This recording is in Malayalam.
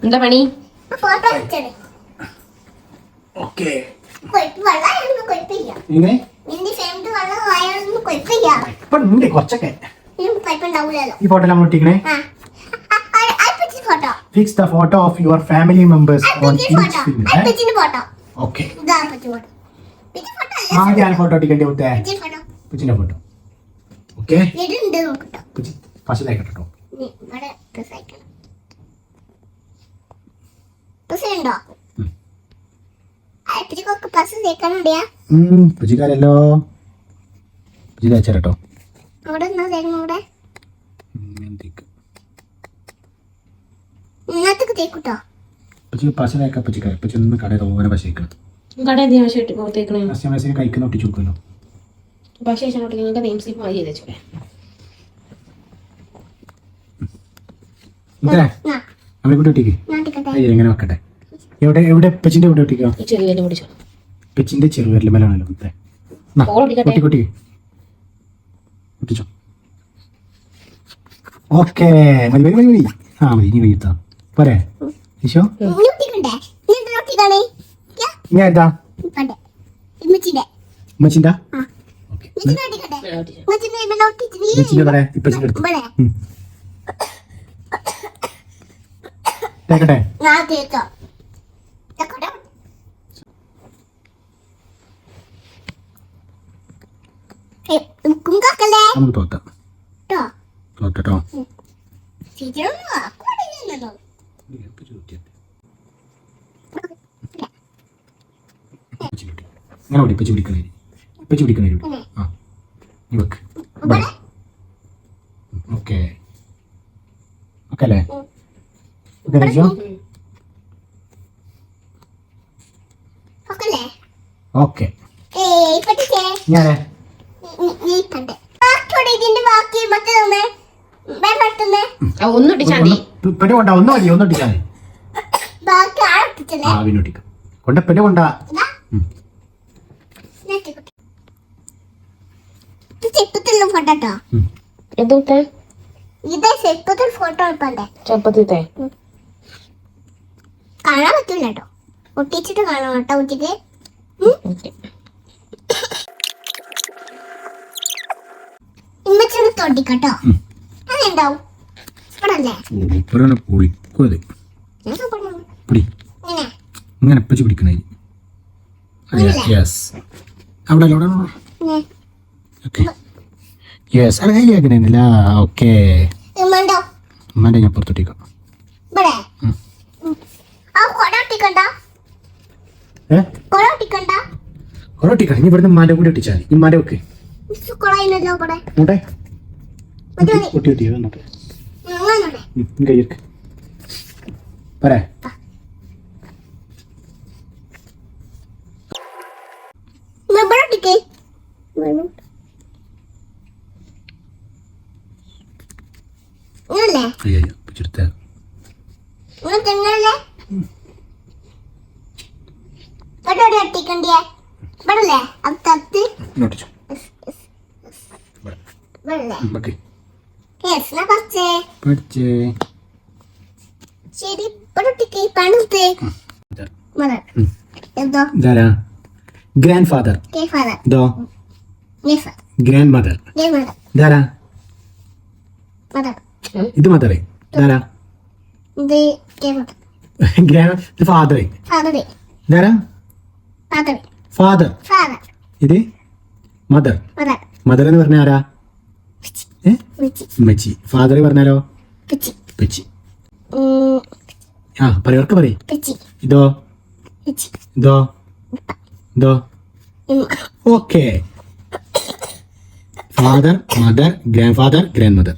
എന്താ പണി? കുറച്ചൊക്കെ ഈ ഫോട്ടോ നമ്മൾ ഒട്ടിക്കണേ. Fix the photo of your family members on each finger. Okay. ആദ്യം ഫോട്ടോ ഒട്ടിക്കേണ്ടി മുത്തേ. പുച്ചിന്റെ ഫോട്ടോ. ഓക്കെ. പുച്ചി ഫസ്റ്റ് ആയിക്കട്ടോ. പുച്ചിക്കാരല്ലോ. പുച്ചി തേച്ചോ. എങ്ങനെ വെക്കട്ടെ? എവിടെ എവിടെ പെച്ചിന്റെ എവിടെ ഒട്ടിക്കാം? പെച്ചിന്റെ ചെറുവിരലുമലാണല്ലോ ഒട്ടിച്ചോ. ഓക്കെ മതി മതി മതി. ആ മതി ഇനി വൈകിട്ടാ പോരെ ഈശോ. ഞാൻ എന്താ ഉമ്മച്ചിന്റെ ഉമ്മച്ചിന്റെ പറയാ ഇപ്പച്ചിന്റെ അടുത്ത് തേക്കട്ടെ. നമുക്ക് തോത്താം തോട്ടോ. അങ്ങനെ ഓടി ഇപ്പച്ചി പിടിക്കണേ. ഇപ്പച്ചി പിടിക്കണേ. ആ വെക്ക്. ഓക്കെ ഓക്കെ അല്ലേ? ഓക്കെ ഞാനേ പെണ്ണ കൊണ്ട ഒന്ന് മതി ഒന്നൊട്ടിച്ചാ വിനോട്ടിക്കാം കൊണ്ട പെണ്ണ കൊണ്ട. കാണാൻ പറ്റില്ല കേട്ടോ, ഒട്ടിച്ചിട്ട് കാണാം കേട്ടോ ഉച്ചക്ക്. ഇമ്മച്ചെടുത്ത് ഒട്ടിക്കട്ടോ. അതെന്താവും ഇങ്ങനെ പച്ചി പിടിക്കണേ. അവിടെ ഓക്കെ ഉമ്മാൻ്റെ ഞാൻ പുറത്തൊട്ടിക്കാം. കൊറോട്ടിക്കണം. ഇനി ഇവിടുന്ന് ഉമ്മാൻ്റെ കൂടി ഒട്ടിച്ചാൽ മതി. ഉമ്മാൻ്റെ വെക്ക് ഒട്ടി ഒട്ടി വന്നോട്ടെ കയ്യിർക്ക് പറ. ഗ്രാൻഡ് ഫാദർ ഗ്രാൻഡ് മദർ ഇത് മദറേ ഗ്രാൻഡ് ഫാദർ ഫാദർ ഇത് മദർ. മദർ എന്ന് പറഞ്ഞ ആരാ? ഉമ്മച്ചി. ഫാദർ പറഞ്ഞാലോ പെച്ചി. ആ പറയർക്ക് പറയും. ഇതോ ഇതോ ഇതോ okay. Father mother grand father grand mother.